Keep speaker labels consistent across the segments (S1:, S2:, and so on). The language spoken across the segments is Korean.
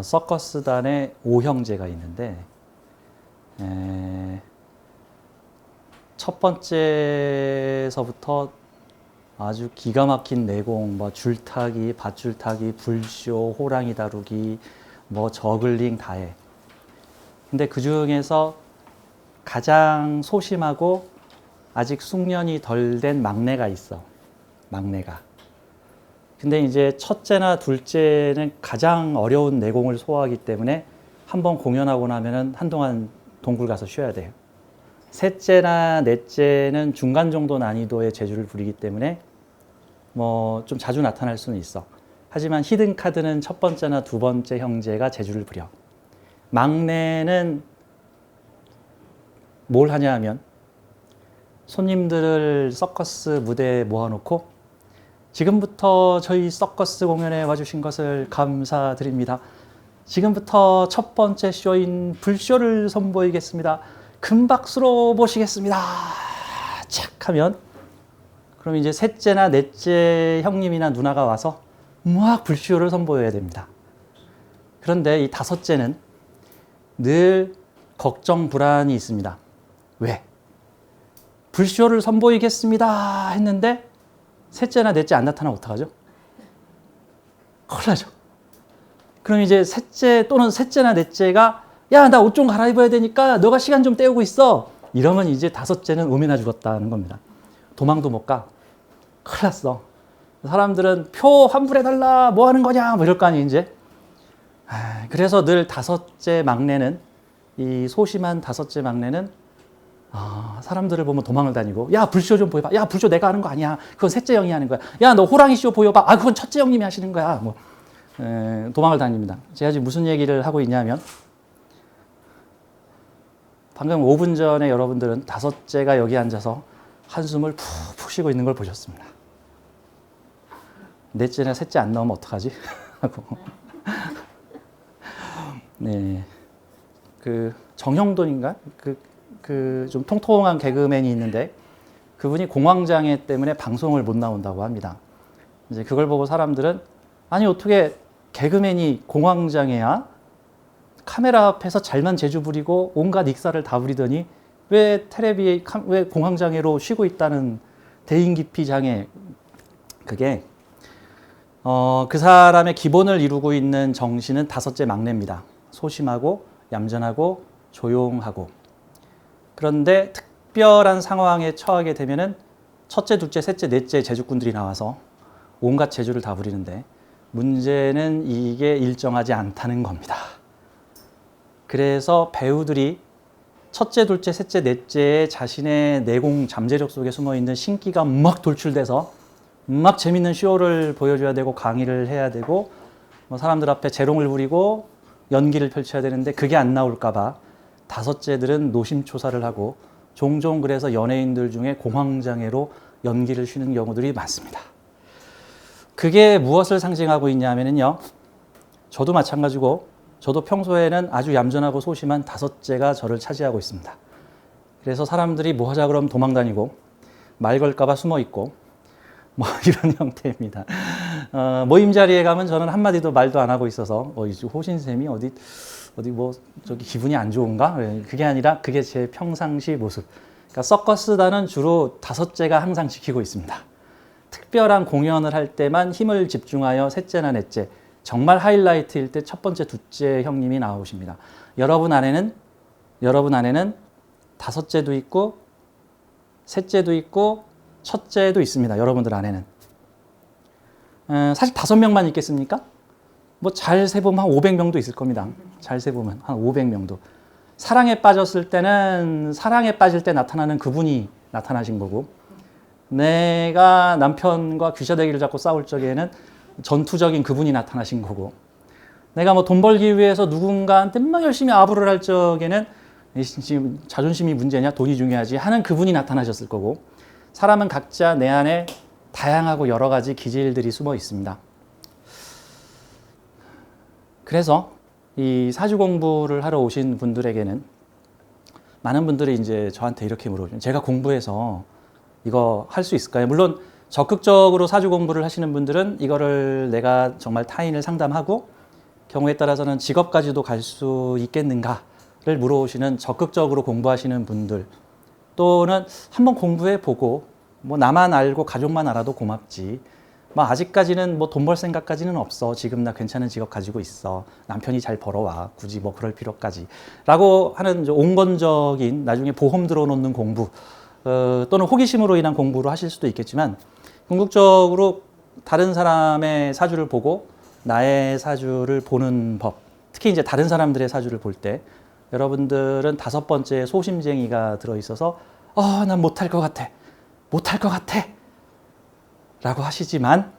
S1: 서커스단의 5형제가 있는데 첫 번째서부터 아주 기가 막힌 내공, 뭐 줄타기, 밧줄타기, 불쇼, 호랑이 다루기, 뭐 저글링 다 해. 근데 그 중에서 가장 소심하고 아직 숙련이 덜 된 막내가 있어. 막내가. 근데 이제 첫째나 둘째는 가장 어려운 내공을 소화하기 때문에 한번 공연하고 나면은 한동안 동굴 가서 쉬어야 돼요. 셋째나 넷째는 중간 정도 난이도의 재주를 부리기 때문에 뭐 좀 자주 나타날 수는 있어. 하지만 히든 카드는 첫 번째나 두 번째 형제가 재주를 부려. 막내는 뭘 하냐 하면 손님들을 서커스 무대에 모아놓고 지금부터 저희 서커스 공연에 와주신 것을 감사드립니다. 지금부터 첫 번째 쇼인 불쇼를 선보이겠습니다. 큰 박수로 모시겠습니다. 착 하면 그럼 이제 셋째나 넷째 형님이나 누나가 와서 막 불쇼를 선보여야 됩니다. 그런데 이 다섯째는 늘 걱정 불안이 있습니다. 왜? 불쇼를 선보이겠습니다 했는데 셋째나 넷째 안 나타나면 어떡하죠? 큰일 나죠. 그럼 이제 셋째 또는 셋째나 넷째가 야, 나 옷 좀 갈아입어야 되니까 너가 시간 좀 때우고 있어. 이러면 이제 다섯째는 오메나 죽었다는 겁니다. 도망도 못 가. 큰일 났어. 사람들은 표 환불해달라. 뭐 하는 거냐. 뭐 이럴 거 아니에요, 이제. 그래서 늘 다섯째 막내는, 이 소심한 다섯째 막내는 사람들을 보면 도망을 다니고 야 불쇼 좀 보여봐. 야 불쇼 내가 하는 거 아니야. 그건 셋째 형이 하는 거야. 야 너 호랑이 쇼 보여봐. 그건 첫째 형님이 하시는 거야. 뭐 도망을 다닙니다. 제가 지금 무슨 얘기를 하고 있냐면 방금 5분 전에 여러분들은 다섯째가 여기 앉아서 한숨을 푹푹 쉬고 있는 걸 보셨습니다. 넷째나 셋째 안 나오면 어떡하지? 하고 네, 그 정형돈인가? 좀 통통한 개그맨이 있는데 그분이 공황장애 때문에 방송을 못 나온다고 합니다. 이제 그걸 보고 사람들은 아니 어떻게 개그맨이 공황장애야? 카메라 앞에서 잘만 재주 부리고 온갖 익사를 다 부리더니 왜 텔레비에 왜 공황장애로 쉬고 있다는 대인기피 장애. 그게 그 사람의 기본을 이루고 있는 정신은 다섯째 막내입니다. 소심하고 얌전하고 조용하고. 그런데 특별한 상황에 처하게 되면은 첫째, 둘째, 셋째, 넷째 재주꾼들이 나와서 온갖 재주를 다 부리는데 문제는 이게 일정하지 않다는 겁니다. 그래서 배우들이 첫째, 둘째, 셋째, 넷째의 자신의 내공 잠재력 속에 숨어있는 신기가 막 돌출돼서 막 재밌는 쇼를 보여줘야 되고 강의를 해야 되고 뭐 사람들 앞에 재롱을 부리고 연기를 펼쳐야 되는데 그게 안 나올까 봐 다섯째들은 노심초사를 하고 종종 그래서 연예인들 중에 공황장애로 연기를 쉬는 경우들이 많습니다. 그게 무엇을 상징하고 있냐면요. 저도 마찬가지고 저도 평소에는 아주 얌전하고 소심한 다섯째가 저를 차지하고 있습니다. 그래서 사람들이 뭐 하자 그러면 도망다니고 말 걸까 봐 숨어 있고 뭐 이런 형태입니다. 모임 자리에 가면 저는 한마디도 말도 안 하고 있어서 호신쌤이 어디 뭐 저기 기분이 안 좋은가? 그게 아니라 그게 제 평상시 모습. 그러니까 서커스단은 주로 다섯째가 항상 지키고 있습니다. 특별한 공연을 할 때만 힘을 집중하여 셋째나 넷째, 정말 하이라이트일 때 첫 번째, 둘째 형님이 나오십니다. 여러분 안에는 다섯째도 있고 셋째도 있고 첫째도 있습니다. 여러분들 안에는. 사실 5명만 있겠습니까? 뭐 잘 세보면 한 500명도 있을 겁니다. 잘 세보면 한 500명도. 사랑에 빠졌을 때는 사랑에 빠질 때 나타나는 그분이 나타나신 거고 내가 남편과 귀샤대기를 잡고 싸울 적에는 전투적인 그분이 나타나신 거고 내가 뭐 돈 벌기 위해서 누군가한테 막 열심히 아부를 할 적에는 지금 자존심이 문제냐 돈이 중요하지 하는 그분이 나타나셨을 거고 사람은 각자 내 안에 다양하고 여러 가지 기질들이 숨어 있습니다. 그래서 이 사주 공부를 하러 오신 분들에게는 많은 분들이 이제 저한테 이렇게 물어보죠. 제가 공부해서 이거 할 수 있을까요? 물론 적극적으로 사주 공부를 하시는 분들은 이거를 내가 정말 타인을 상담하고 경우에 따라서는 직업까지도 갈 수 있겠는가를 물어오시는 적극적으로 공부하시는 분들, 또는 한번 공부해 보고 뭐 나만 알고 가족만 알아도 고맙지, 뭐 아직까지는 뭐 돈 벌 생각까지는 없어, 지금 나 괜찮은 직업 가지고 있어, 남편이 잘 벌어와, 굳이 뭐 그럴 필요까지 라고 하는 온건적인 나중에 보험 들어놓는 공부, 또는 호기심으로 인한 공부를 하실 수도 있겠지만, 궁극적으로 다른 사람의 사주를 보고 나의 사주를 보는 법, 특히 이제 다른 사람들의 사주를 볼 때 여러분들은 5번째 소심쟁이가 들어있어서 난 못할 것 같아, 못할 것 같아 라고 하시지만,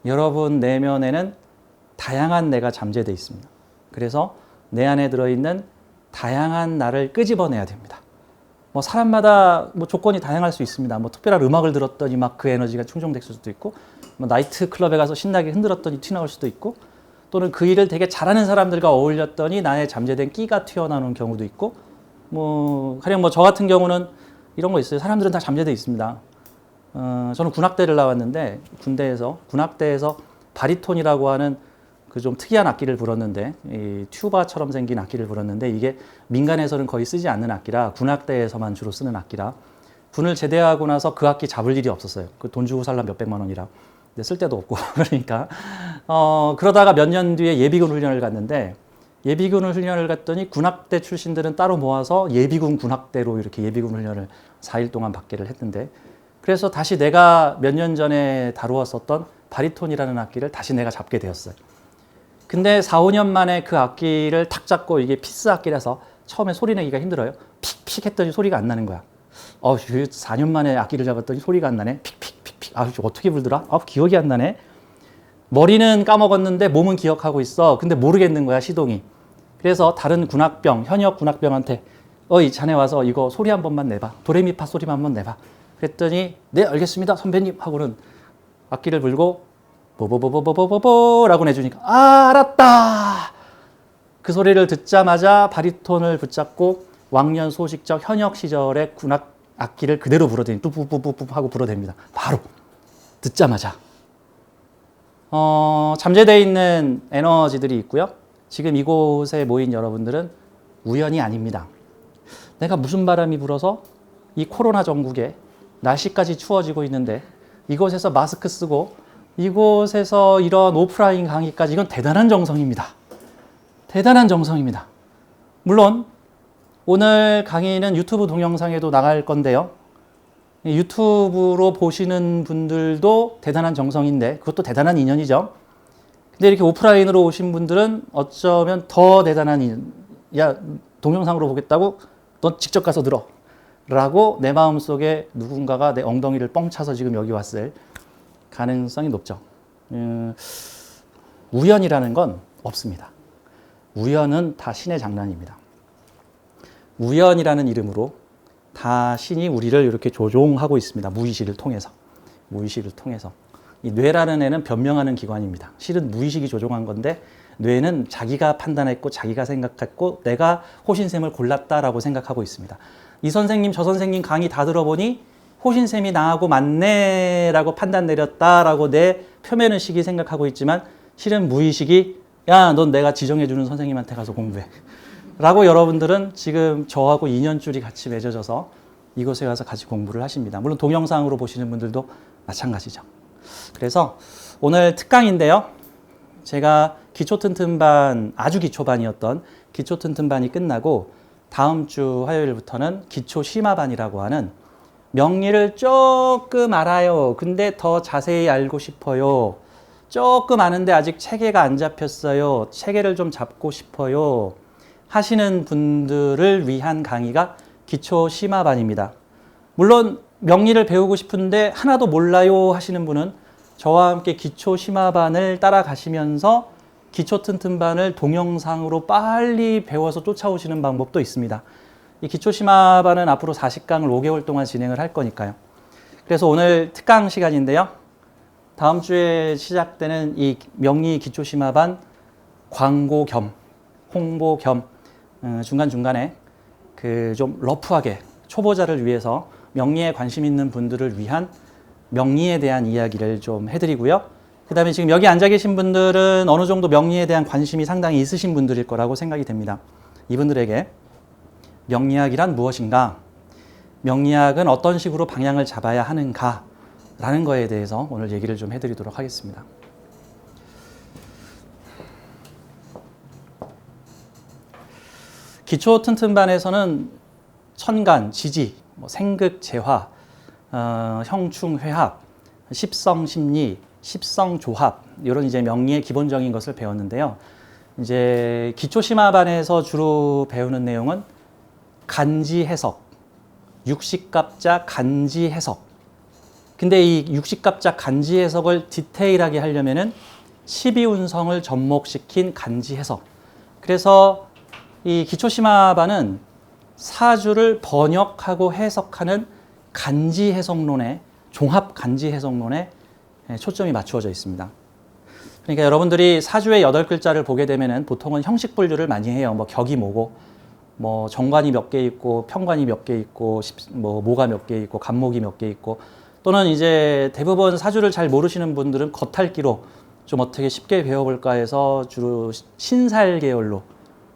S1: 여러분 내면에는 다양한 내가 잠재되어 있습니다. 그래서 내 안에 들어있는 다양한 나를 끄집어내야 됩니다. 뭐 사람마다 뭐 조건이 다양할 수 있습니다. 뭐 특별한 음악을 들었더니 막 그 에너지가 충족될 수도 있고, 뭐 나이트 클럽에 가서 신나게 흔들었더니 튀어나올 수도 있고, 또는 그 일을 되게 잘하는 사람들과 어울렸더니 나의 잠재된 끼가 튀어나오는 경우도 있고, 뭐 가령 뭐 저 같은 경우는 이런 거 있어요. 사람들은 다 잠재되어 있습니다. 저는 군악대를 나왔는데, 군대에서 군악대에서 바리톤이라고 하는 그 좀 특이한 악기를 불었는데, 이 튜바처럼 생긴 악기를 불었는데, 이게 민간에서는 거의 쓰지 않는 악기라 군악대에서만 주로 쓰는 악기라, 군을 제대하고 나서 그 악기 잡을 일이 없었어요. 그 돈 주고 살려면 몇백만 원이라. 근데 쓸 데도 없고 그러니까 그러다가 몇 년 뒤에 예비군 훈련을 갔는데, 예비군 훈련을 갔더니 군악대 출신들은 따로 모아서 예비군 군악대로 이렇게 예비군 훈련을 4일 동안 받기를 했는데, 그래서 다시 내가 몇 년 전에 다루었었던 바리톤이라는 악기를 다시 내가 잡게 되었어요. 근데 4, 5년 만에 그 악기를 탁 잡고, 이게 피스 악기라서 처음에 소리 내기가 힘들어요. 픽픽 했더니 소리가 안 나는 거야. 4년 만에 악기를 잡았더니 소리가 안 나네. 픽픽픽픽. 어떻게 불더라? 기억이 안 나네. 머리는 까먹었는데 몸은 기억하고 있어. 근데 모르겠는 거야, 시동이. 그래서 다른 군악병, 현역 군악병한테 자네 와서 이거 소리 한 번만 내봐. 도레미파 소리만 한번 내봐. 그랬더니 네 알겠습니다 선배님 하고는 악기를 불고 보보보보보보보 라고 내주니까 알았다. 그 소리를 듣자마자 바리톤을 붙잡고 왕년 소식적 현역 시절의 군악 악기를 그대로 불어대니 뚜뿌뿌뿌뿌 하고 불어댑니다. 바로 듣자마자. 잠재되어 있는 에너지들이 있고요. 지금 이곳에 모인 여러분들은 우연이 아닙니다. 내가 무슨 바람이 불어서 이 코로나 전국에 날씨까지 추워지고 있는데 이곳에서 마스크 쓰고 이곳에서 이런 오프라인 강의까지, 이건 대단한 정성입니다. 대단한 정성입니다. 물론 오늘 강의는 유튜브 동영상에도 나갈 건데요. 유튜브로 보시는 분들도 대단한 정성인데 그것도 대단한 인연이죠. 근데 이렇게 오프라인으로 오신 분들은 어쩌면 더 대단한 인연. 야, 동영상으로 보겠다고? 넌 직접 가서 들어. 라고 내 마음속에 누군가가 내 엉덩이를 뻥 차서 지금 여기 왔을 가능성이 높죠. 우연이라는 건 없습니다. 우연은 다 신의 장난입니다. 우연이라는 이름으로 다 신이 우리를 이렇게 조종하고 있습니다. 무의식을 통해서. 무의식을 통해서. 이 뇌라는 애는 변명하는 기관입니다. 실은 무의식이 조종한 건데, 뇌는 자기가 판단했고 자기가 생각했고 내가 호신샘을 골랐다라고 생각하고 있습니다. 이 선생님 저 선생님 강의 다 들어보니 호신샘이 나하고 맞네 라고 판단 내렸다라고 내 표면의식이 생각하고 있지만, 실은 무의식이 야, 넌 내가 지정해주는 선생님한테 가서 공부해 라고 여러분들은 지금 저하고 인연줄이 같이 맺어져서 이곳에 가서 같이 공부를 하십니다. 물론 동영상으로 보시는 분들도 마찬가지죠. 그래서 오늘 특강인데요. 제가 기초튼튼반, 아주 기초반이었던 기초튼튼반이 끝나고 다음 주 화요일부터는 기초심화반이라고 하는, 명리를 조금 알아요. 근데 더 자세히 알고 싶어요. 조금 아는데 아직 체계가 안 잡혔어요. 체계를 좀 잡고 싶어요. 하시는 분들을 위한 강의가 기초심화반입니다. 물론 명리를 배우고 싶은데 하나도 몰라요 하시는 분은 저와 함께 기초심화반을 따라가시면서 기초튼튼반을 동영상으로 빨리 배워서 쫓아오시는 방법도 있습니다. 이 기초심화반은 앞으로 40강을 5개월 동안 진행을 할 거니까요. 그래서 오늘 특강 시간인데요. 다음 주에 시작되는 이 명리 기초심화반 광고 겸 홍보 겸 중간중간에 그 좀 러프하게 초보자를 위해서 명리에 관심 있는 분들을 위한 명리에 대한 이야기를 좀 해드리고요. 그 다음에 지금 여기 앉아 계신 분들은 어느 정도 명리에 대한 관심이 상당히 있으신 분들일 거라고 생각이 됩니다. 이분들에게 명리학이란 무엇인가, 명리학은 어떤 식으로 방향을 잡아야 하는가 라는 거에 대해서 오늘 얘기를 좀 해드리도록 하겠습니다. 기초 튼튼반에서는 천간, 지지, 생극, 재화, 형충, 회합, 십성, 심리, 십성, 조합 이런 이제 명리의 기본적인 것을 배웠는데요. 이제 기초 심화반에서 주로 배우는 내용은 간지 해석, 육식갑자 간지 해석. 근데 이 육식갑자 간지 해석을 디테일하게 하려면은 12운성을 접목시킨 간지 해석. 그래서 이 기초 심화반은 사주를 번역하고 해석하는 간지 해석론에, 종합 간지 해석론에 초점이 맞추어져 있습니다. 그러니까 여러분들이 사주의 8글자를 보게 되면은 보통은 형식 분류를 많이 해요. 뭐 격이 뭐고, 뭐 정관이 몇 개 있고, 편관이 몇 개 있고, 모가 몇 개 있고, 간목이 몇 개 있고, 또는 이제 대부분 사주를 잘 모르시는 분들은 겉핥기로 좀 어떻게 쉽게 배워볼까 해서 주로 신살 계열로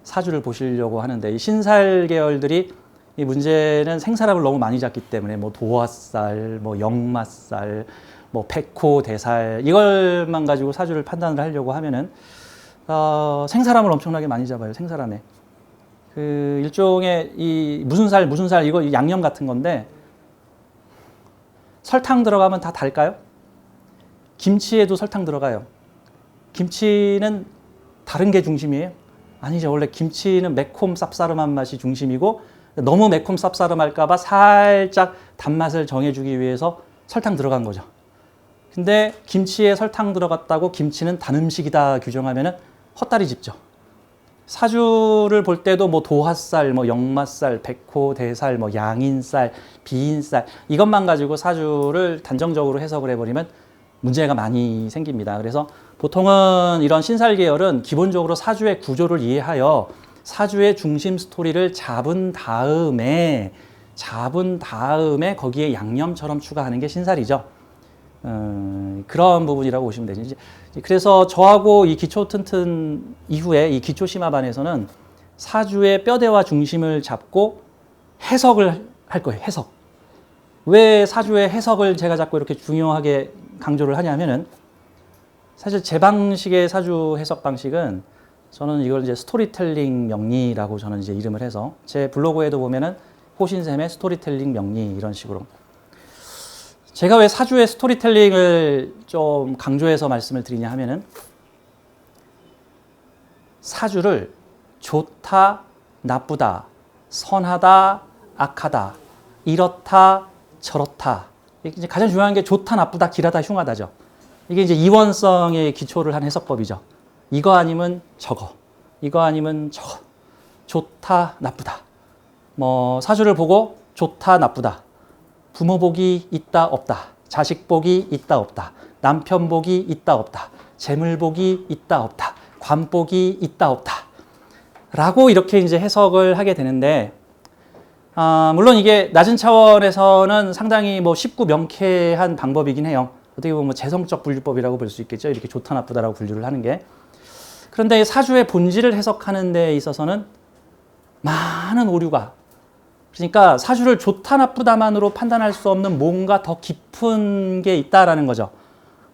S1: 사주를 보시려고 하는데, 이 신살 계열들이 이 문제는 생사람을 너무 많이 잡기 때문에 뭐 도화살, 뭐 역마살, 뭐 백호, 대살 이걸만 가지고 사주를 판단을 하려고 하면은 생사람을 엄청나게 많이 잡아요. 생사람에 그 일종의 이 무슨 살 이거 양념 같은 건데 설탕 들어가면 다 달까요? 김치에도 설탕 들어가요. 김치는 다른 게 중심이에요? 아니죠. 원래 김치는 매콤 쌉싸름한 맛이 중심이고 너무 매콤 쌉싸름할까 봐 살짝 단맛을 정해주기 위해서 설탕 들어간 거죠. 근데 김치에 설탕 들어갔다고 김치는 단 음식이다 규정하면은 헛다리 짚죠. 사주를 볼 때도 뭐 도화살, 뭐 역마살, 백호, 대살, 뭐 양인살, 비인살 이것만 가지고 사주를 단정적으로 해석을 해버리면 문제가 많이 생깁니다. 그래서 보통은 이런 신살 계열은 기본적으로 사주의 구조를 이해하여 사주의 중심 스토리를 잡은 다음에 거기에 양념처럼 추가하는 게 신살이죠. 그런 부분이라고 보시면 되죠. 그래서 저하고 이 기초 튼튼 이후에 이 기초 심화반에서는 사주의 뼈대와 중심을 잡고 해석을 할 거예요. 해석. 왜 사주의 해석을 제가 자꾸 이렇게 중요하게 강조를 하냐면은 사실 제 방식의 사주 해석 방식은 저는 이걸 이제 스토리텔링 명리라고 저는 이제 이름을 해서 제 블로그에도 보면은 호신샘의 스토리텔링 명리 이런 식으로 제가 왜 사주의 스토리텔링을 좀 강조해서 말씀을 드리냐 하면은 사주를 좋다, 나쁘다, 선하다, 악하다, 이렇다, 저렇다. 이제 가장 중요한 게 좋다, 나쁘다, 길하다, 흉하다죠. 이게 이제 이원성의 기초를 한 해석법이죠. 이거 아니면 저거, 이거 아니면 저거. 좋다, 나쁘다. 뭐 사주를 보고 좋다, 나쁘다. 부모 복이 있다, 없다. 자식 복이 있다, 없다. 남편 복이 있다, 없다. 재물 복이 있다, 없다. 관 복이 있다, 없다. 라고 이렇게 이제 해석을 하게 되는데, 물론 이게 낮은 차원에서는 상당히 뭐 쉽고 명쾌한 방법이긴 해요. 어떻게 보면 재성적 분류법이라고 볼 수 있겠죠. 이렇게 좋다, 나쁘다라고 분류를 하는 게. 그런데 사주의 본질을 해석하는 데 있어서는 많은 오류가, 그러니까 사주를 좋다 나쁘다만으로 판단할 수 없는 뭔가 더 깊은 게 있다라는 거죠.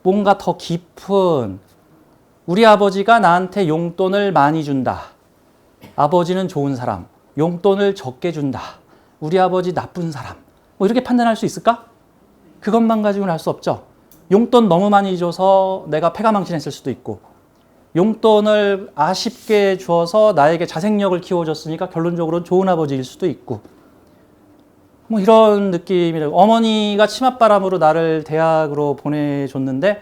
S1: 뭔가 더 깊은, 우리 아버지가 나한테 용돈을 많이 준다. 아버지는 좋은 사람. 용돈을 적게 준다. 우리 아버지 나쁜 사람. 뭐 이렇게 판단할 수 있을까? 그것만 가지고는 알 수 없죠. 용돈 너무 많이 줘서 내가 패가망신했을 수도 있고, 용돈을 아쉽게 주어서 나에게 자생력을 키워줬으니까 결론적으로는 좋은 아버지일 수도 있고, 뭐 이런 느낌이라고. 어머니가 치맛바람으로 나를 대학으로 보내줬는데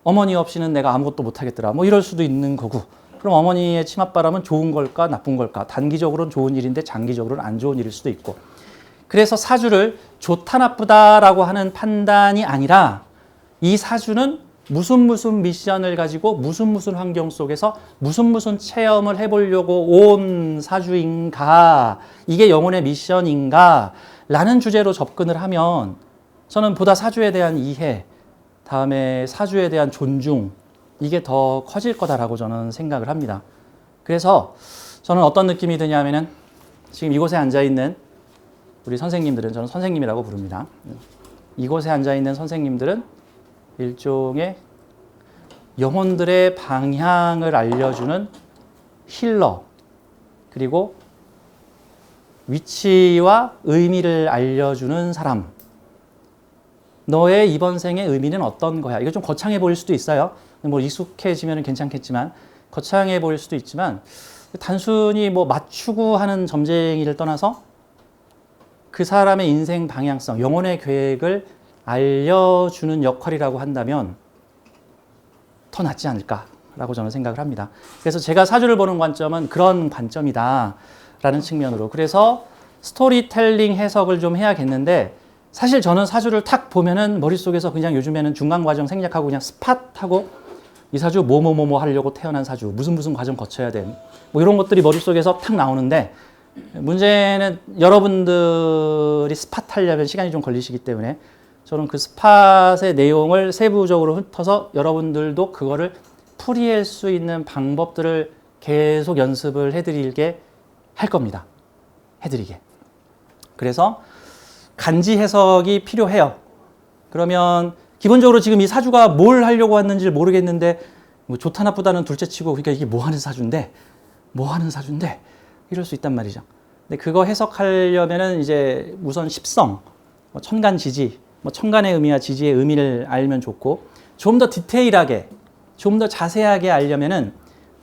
S1: 어머니 없이는 내가 아무것도 못하겠더라. 뭐 이럴 수도 있는 거고. 그럼 어머니의 치맛바람은 좋은 걸까 나쁜 걸까? 단기적으로는 좋은 일인데 장기적으로는 안 좋은 일일 수도 있고. 그래서 사주를 좋다 나쁘다라고 하는 판단이 아니라 이 사주는 무슨 미션을 가지고 무슨 환경 속에서 무슨 체험을 해보려고 온 사주인가, 이게 영혼의 미션인가 라는 주제로 접근을 하면 저는 보다 사주에 대한 이해, 다음에 사주에 대한 존중, 이게 더 커질 거다라고 저는 생각을 합니다. 그래서 저는 어떤 느낌이 드냐면은 지금 이곳에 앉아있는 우리 선생님들은, 저는 선생님이라고 부릅니다. 이곳에 앉아있는 선생님들은 일종의 영혼들의 방향을 알려주는 힐러, 그리고 위치와 의미를 알려주는 사람. 너의 이번 생의 의미는 어떤 거야? 이거 좀 거창해 보일 수도 있어요. 뭐 익숙해지면 괜찮겠지만, 거창해 보일 수도 있지만, 단순히 뭐 맞추고 하는 점쟁이를 떠나서 그 사람의 인생 방향성, 영혼의 계획을 알려주는 역할이라고 한다면 더 낫지 않을까라고 저는 생각을 합니다. 그래서 제가 사주를 보는 관점은 그런 관점이다라는 측면으로, 그래서 스토리텔링 해석을 좀 해야겠는데, 사실 저는 사주를 탁 보면은 머릿속에서 그냥 요즘에는 중간과정 생략하고 그냥 스팟하고 이 사주 뭐뭐뭐뭐 하려고 태어난 사주, 무슨 과정 거쳐야 돼, 뭐 이런 것들이 머릿속에서 탁 나오는데, 문제는 여러분들이 스팟 하려면 시간이 좀 걸리시기 때문에 저는 그 스팟의 내용을 세부적으로 훑어서 여러분들도 그거를 풀이할 수 있는 방법들을 계속 연습을 해드리게 할 겁니다. 해드리게. 그래서 간지 해석이 필요해요. 그러면 기본적으로 지금 이 사주가 뭘 하려고 왔는지 모르겠는데, 뭐 좋다 나쁘다는 둘째 치고, 그러니까 이게 뭐 하는 사주인데 이럴 수 있단 말이죠. 근데 그거 해석하려면은 이제 우선 십성, 뭐 천간지지, 뭐 천간의 의미와 지지의 의미를 알면 좋고, 좀 더 디테일하게, 좀 더 자세하게 알려면은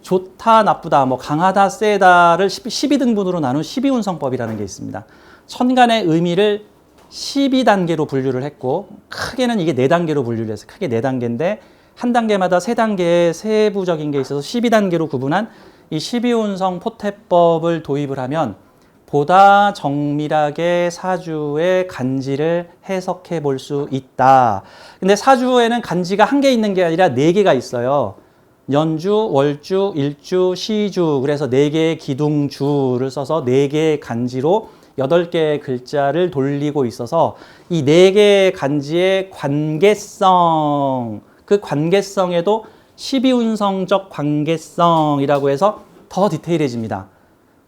S1: 좋다 나쁘다, 뭐 강하다 세다를 12등분으로 나눈 12운성법이라는 게 있습니다. 천간의 의미를 12단계로 분류를 했고, 크게는 이게 4단계로 분류를 했어요. 크게 4단계인데 한 단계마다 3단계의 세부적인 게 있어서 12단계로 구분한 이 12운성 포태법을 도입을 하면 보다 정밀하게 사주의 간지를 해석해 볼 수 있다. 근데 사주에는 간지가 한 개 있는 게 아니라 4개가 있어요. 연주, 월주, 일주, 시주. 그래서 4개의 기둥주를 써서 4개의 간지로 8개의 글자를 돌리고 있어서 이 4개의 간지의 관계성, 그 관계성에도 12운성적 관계성이라고 해서 더 디테일해집니다.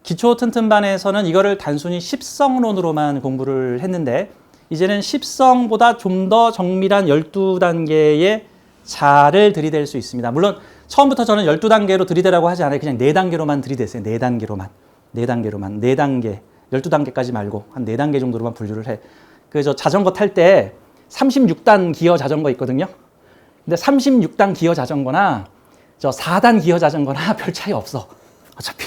S1: 기초 튼튼반에서는 이거를 단순히 십성론으로만 공부를 했는데, 이제는 십성보다 좀 더 정밀한 12단계의 자를 들이댈 수 있습니다. 물론 처음부터 저는 12단계로 들이대라고 하지 않아요. 그냥 4단계로만 들이댔어요. 4단계로만. 4단계. 12단계까지 말고 한 4단계 정도로만 분류를 해. 저 자전거 탈 때 36단 기어 자전거 있거든요. 근데 36단 기어 자전거나 저 4단 기어 자전거나 별 차이 없어. 어차피.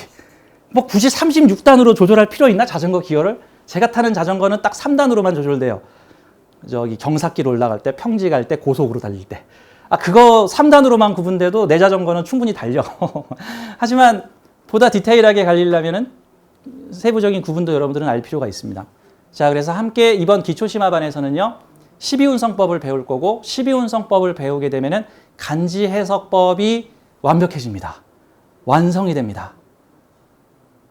S1: 뭐 굳이 36단으로 조절할 필요 있나? 자전거 기어를? 제가 타는 자전거는 딱 3단으로만 조절돼요. 저기 경사길 올라갈 때, 평지 갈 때, 고속으로 달릴 때. 그거 3단으로만 구분돼도 내 자전거는 충분히 달려. 하지만 보다 디테일하게 갈리려면은 세부적인 구분도 여러분들은 알 필요가 있습니다. 자, 그래서 함께 이번 기초심화반에서는요, 12운성법을 배울 거고, 12운성법을 배우게 되면은 간지 해석법이 완벽해집니다. 완성이 됩니다.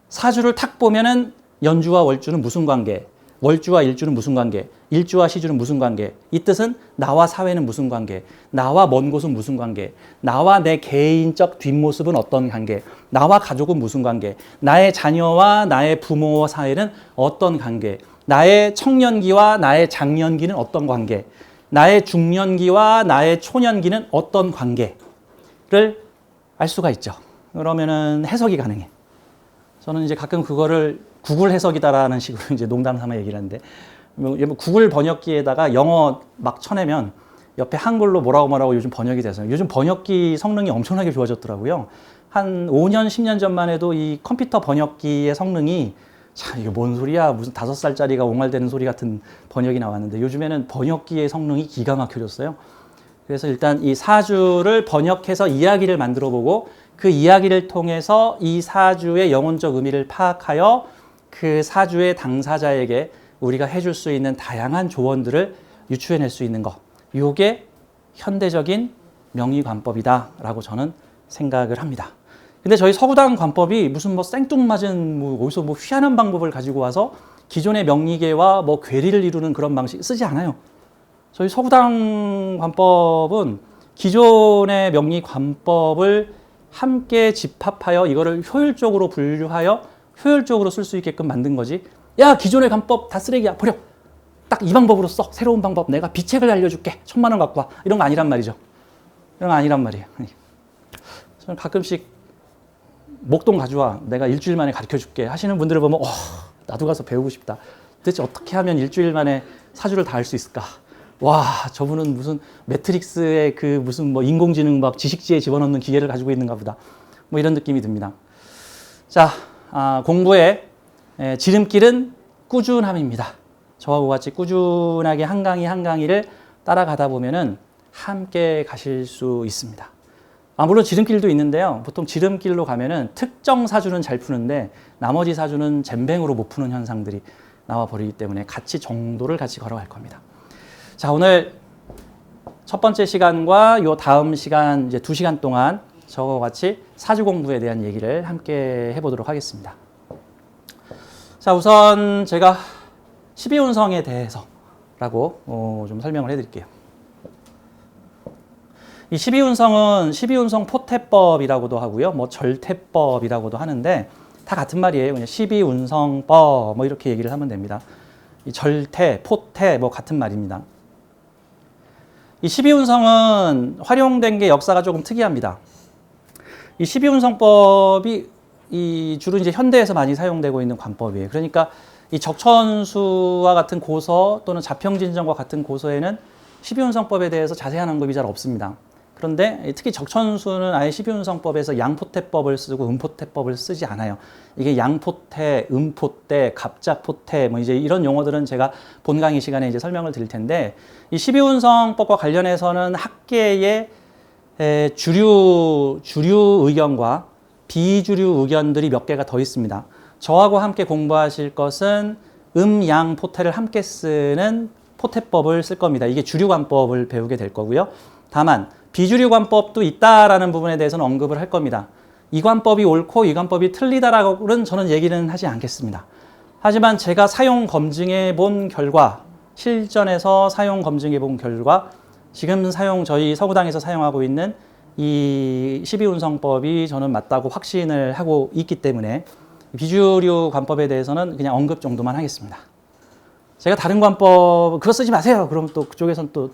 S1: 사주를 탁 보면은 연주와 월주는 무슨 관계, 월주와 일주는 무슨 관계, 일주와 시주는 무슨 관계, 이 뜻은 나와 사회는 무슨 관계, 나와 먼 곳은 무슨 관계, 나와 내 개인적 뒷모습은 어떤 관계, 나와 가족은 무슨 관계, 나의 자녀와 나의 부모 사이는 어떤 관계, 나의 청년기와 나의 장년기는 어떤 관계, 나의 중년기와 나의 초년기는 어떤 관계를 알 수가 있죠. 그러면은 해석이 가능해. 저는 이제 가끔 그거를 구글 해석이다라는 식으로 이제 농담 삼아 얘기를 하는데, 뭐 구글 번역기에다가 영어 막 쳐내면 옆에 한글로 뭐라고 요즘 번역이 돼서, 요즘 번역기 성능이 엄청나게 좋아졌더라고요. 한 5년, 10년 전만 해도 이 컴퓨터 번역기의 성능이 참 이게 뭔 소리야, 무슨 5살짜리가 옹알대는 소리 같은 번역이 나왔는데, 요즘에는 번역기의 성능이 기가 막혀졌어요. 그래서 일단 이 사주를 번역해서 이야기를 만들어 보고, 그 이야기를 통해서 이 사주의 영혼적 의미를 파악하여 그 사주의 당사자에게 우리가 해줄 수 있는 다양한 조언들을 유추해낼 수 있는 것. 요게 현대적인 명의관법이다라고 저는 생각을 합니다. 근데 저희 서구당 관법이 무슨 뭐 생뚱맞은 뭐 어디서 뭐 희한한 방법을 가지고 와서 기존의 명리계와 뭐 괴리를 이루는 그런 방식 쓰지 않아요. 저희 서구당 관법은 기존의 명리관법을 함께 집합하여 이거를 효율적으로 분류하여 효율적으로 쓸 수 있게끔 만든 거지. 야, 기존의 관법 다 쓰레기야, 버려. 딱 이 방법으로 써. 새로운 방법 내가 비책을 알려줄게. 1,000만 원 갖고 와. 이런 거 아니란 말이죠. 이런 거 아니란 말이에요. 저는 가끔씩 목동 가져와. 내가 일주일 만에 가르쳐줄게 하시는 분들을 보면 나도 가서 배우고 싶다. 도대체 어떻게 하면 일주일 만에 사주를 다 할 수 있을까? 와, 저분은 무슨 매트릭스의 그 무슨 뭐 인공지능 막 지식지에 집어넣는 기계를 가지고 있는가 보다. 뭐 이런 느낌이 듭니다. 자, 공부의 지름길은 꾸준함입니다. 저하고 같이 꾸준하게 한 강의 한 강의를 따라가다 보면은 함께 가실 수 있습니다. 물론 지름길도 있는데요. 보통 지름길로 가면은 특정 사주는 잘 푸는데 나머지 사주는 잼뱅으로 못 푸는 현상들이 나와 버리기 때문에 같이 정도를 같이 걸어갈 겁니다. 자, 오늘 첫 번째 시간과 요 다음 시간 이제 2시간 동안 저와 같이 사주 공부에 대한 얘기를 함께 해보도록 하겠습니다. 자, 우선 제가 12운성에 대해서라고 좀 설명을 해드릴게요. 이 12운성은 12운성 포태법이라고도 하고요, 뭐 절태법이라고도 하는데 다 같은 말이에요. 그냥 12운성법 뭐 이렇게 얘기를 하면 됩니다. 이 절태, 포태 뭐 같은 말입니다. 이 12운성은 활용된 게 역사가 조금 특이합니다. 이 12운성법이 주로 이제 현대에서 많이 사용되고 있는 관법이에요. 그러니까 이 적천수와 같은 고서 또는 자평진전과 같은 고서에는 12운성법에 대해서 자세한 언급이 잘 없습니다. 그런데 특히 적천수는 아예 12운성법에서 양포태법을 쓰고 음포태법을 쓰지 않아요. 이게 양포태, 음포태, 갑자포태 뭐 이제 이런 용어들은 제가 본 강의 시간에 이제 설명을 드릴 텐데, 이 12운성법과 관련해서는 학계의 주류 의견과 비주류 의견들이 몇 개가 더 있습니다. 저하고 함께 공부하실 것은 양, 포태를 함께 쓰는 포태법을 쓸 겁니다. 이게 주류관법을 배우게 될 거고요. 다만 비주류관법도 있다라는 부분에 대해서는 언급을 할 겁니다. 이 관법이 옳고 이 관법이 틀리다라고는 저는 얘기는 하지 않겠습니다. 하지만 제가 사용 검증해 본 결과, 실전에서 사용 검증해 본 결과, 지금 저희 서구당에서 사용하고 있는 이 12운성법이 저는 맞다고 확신을 하고 있기 때문에 비주류 관법에 대해서는 그냥 언급 정도만 하겠습니다. 제가 다른 관법 그거 쓰지 마세요. 그럼 또 그쪽에서는 또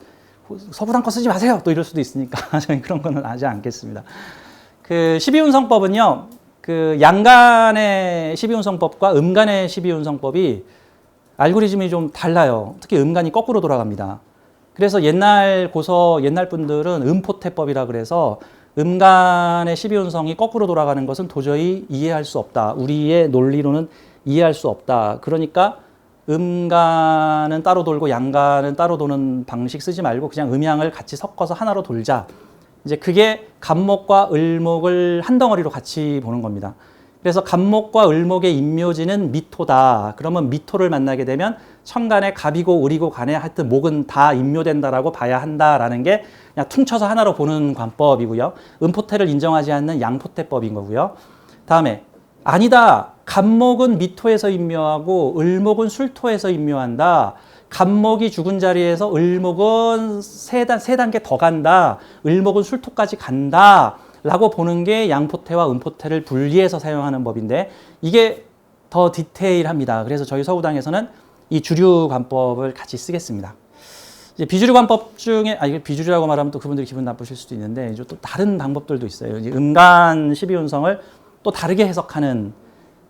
S1: 서구당 거 쓰지 마세요. 또 이럴 수도 있으니까 저희 그런 거는 하지 않겠습니다. 그 12운성법은요, 그 양간의 12운성법과 음간의 12운성법이 알고리즘이 좀 달라요. 특히 음간이 거꾸로 돌아갑니다. 그래서 옛날 분들은 음포태법이라 그래서 음간의 12운성이 거꾸로 돌아가는 것은 도저히 이해할 수 없다. 우리의 논리로는 이해할 수 없다. 그러니까 음간은 따로 돌고 양간은 따로 도는 방식 쓰지 말고 그냥 음양을 같이 섞어서 하나로 돌자. 이제 그게 갑목과 을목을 한 덩어리로 같이 보는 겁니다. 그래서 갑목과 을목의 인묘지는 미토다. 그러면 미토를 만나게 되면 천간에 갑이고 을이고 간에 하여튼 목은 다 인묘된다라고 봐야 한다라는 게 그냥 퉁쳐서 하나로 보는 관법이고요. 음포태를 인정하지 않는 양포태법인 거고요. 다음에 아니다. 갑목은 미토에서 인묘하고 을목은 술토에서 인묘한다. 갑목이 죽은 자리에서 을목은 세 단계 더 간다. 을목은 술토까지 간다. 라고 보는 게 양포태와 음포태를 분리해서 사용하는 법인데 이게 더 디테일합니다. 그래서 저희 서구당에서는 이 주류 관법을 같이 쓰겠습니다. 이제 비주류 관법 중에 이게 비주류라고 말하면 또 그분들이 기분 나쁘실 수도 있는데 이제 또 다른 방법들도 있어요. 이제 음간 12운성을 또 다르게 해석하는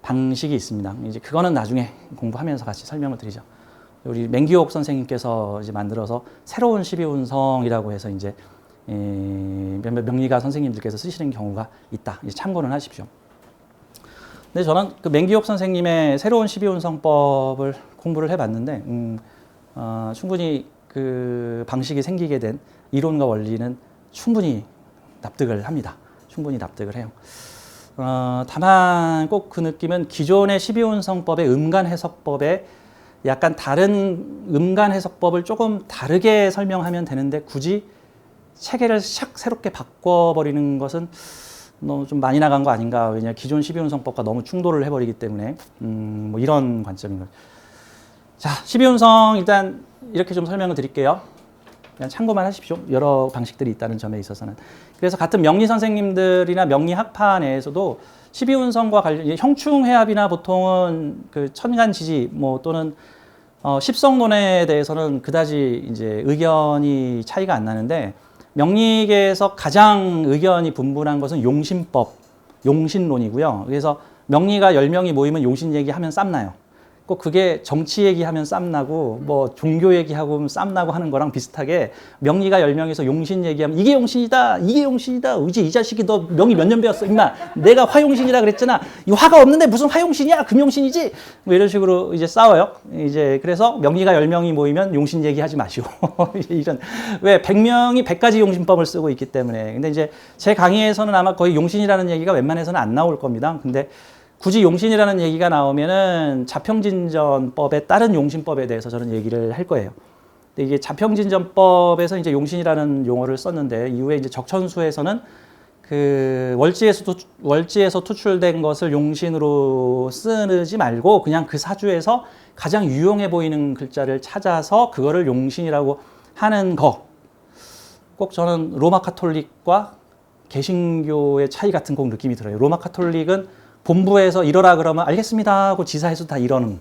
S1: 방식이 있습니다. 이제 그거는 나중에 공부하면서 같이 설명을 드리죠. 우리 맹기옥 선생님께서 이제 만들어서 새로운 12운성이라고 해서 이제 몇몇 명리가 선생님들께서 쓰시는 경우가 있다. 이제 참고는 하십시오. 근데 저는 그 맹기옥 선생님의 새로운 12운성법을 공부를 해봤는데 충분히 그 방식이 생기게 된 이론과 원리는 충분히 납득을 합니다. 충분히 납득을 해요. 다만 꼭 그 느낌은 기존의 12운성법의 음간 해석법에 약간 다른 음간 해석법을 조금 다르게 설명하면 되는데 굳이 체계를 샥 새롭게 바꿔버리는 것은 너무 좀 많이 나간 거 아닌가. 왜냐 기존 12운성법과 너무 충돌을 해버리기 때문에 뭐 이런 관점인 거죠. 자, 12운성 일단 이렇게 좀 설명을 드릴게요. 그냥 참고만 하십시오. 여러 방식들이 있다는 점에 있어서는. 그래서 같은 명리 선생님들이나 명리 학파 내에서도 12운성과 관련 형충회합이나 보통은 그 천간지지 뭐 또는 십성론에 대해서는 그다지 이제 의견이 차이가 안 나는데 명리계에서 가장 의견이 분분한 것은 용신법, 용신론이고요. 그래서 명리가 10명이 모이면 용신 얘기하면 쌈나요. 꼭 그게 정치 얘기하면 쌈나고 뭐 종교 얘기하고 쌈나고 하는 거랑 비슷하게 명리가 10명에서 용신 얘기하면 이게 용신이다, 이게 용신이다. 의지 이 자식이 너 명리 몇 년 배웠어 임마. 내가 화용신이라 그랬잖아. 이 화가 없는데 무슨 화용신이야? 금용신이지. 뭐 이런 식으로 이제 싸워요. 이제 그래서 명리가 10명이 모이면 용신 얘기하지 마시오. 이런 왜 100명이 100가지 용신법을 쓰고 있기 때문에. 근데 이제 제 강의에서는 아마 거의 용신이라는 얘기가 웬만해서는 안 나올 겁니다. 근데 굳이 용신이라는 얘기가 나오면은 자평진전법에 따른 용신법에 대해서 저는 얘기를 할 거예요. 근데 이게 자평진전법에서 이제 용신이라는 용어를 썼는데 이후에 이제 적천수에서는 그 월지에서 투출된 것을 용신으로 쓰지 말고 그냥 그 사주에서 가장 유용해 보이는 글자를 찾아서 그거를 용신이라고 하는 거. 꼭 저는 로마 카톨릭과 개신교의 차이 같은 꼭 느낌이 들어요. 로마 카톨릭은 본부에서 이러라 그러면 알겠습니다 하고 지사에서 다 이러는.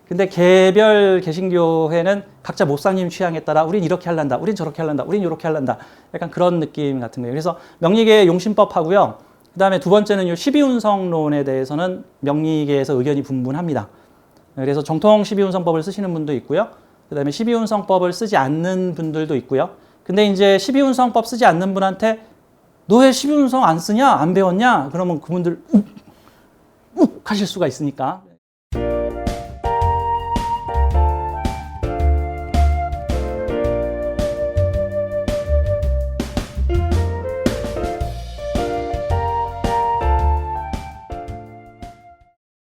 S1: 근데 개별 개신교회는 각자 목사님 취향에 따라 우린 이렇게 할란다, 우린 저렇게 할란다, 우린 이렇게 할란다. 약간 그런 느낌 같은 거예요. 그래서 명리계의 용신법하고요. 그 다음에 두 번째는 12운성론에 대해서는 명리계에서 의견이 분분합니다. 그래서 정통 12운성법을 쓰시는 분도 있고요. 그 다음에 12운성법을 쓰지 않는 분들도 있고요. 근데 이제 12운성법 쓰지 않는 분한테 너 왜 12운성 안 쓰냐? 안 배웠냐? 그러면 그분들 욱 하실 수가 있으니까.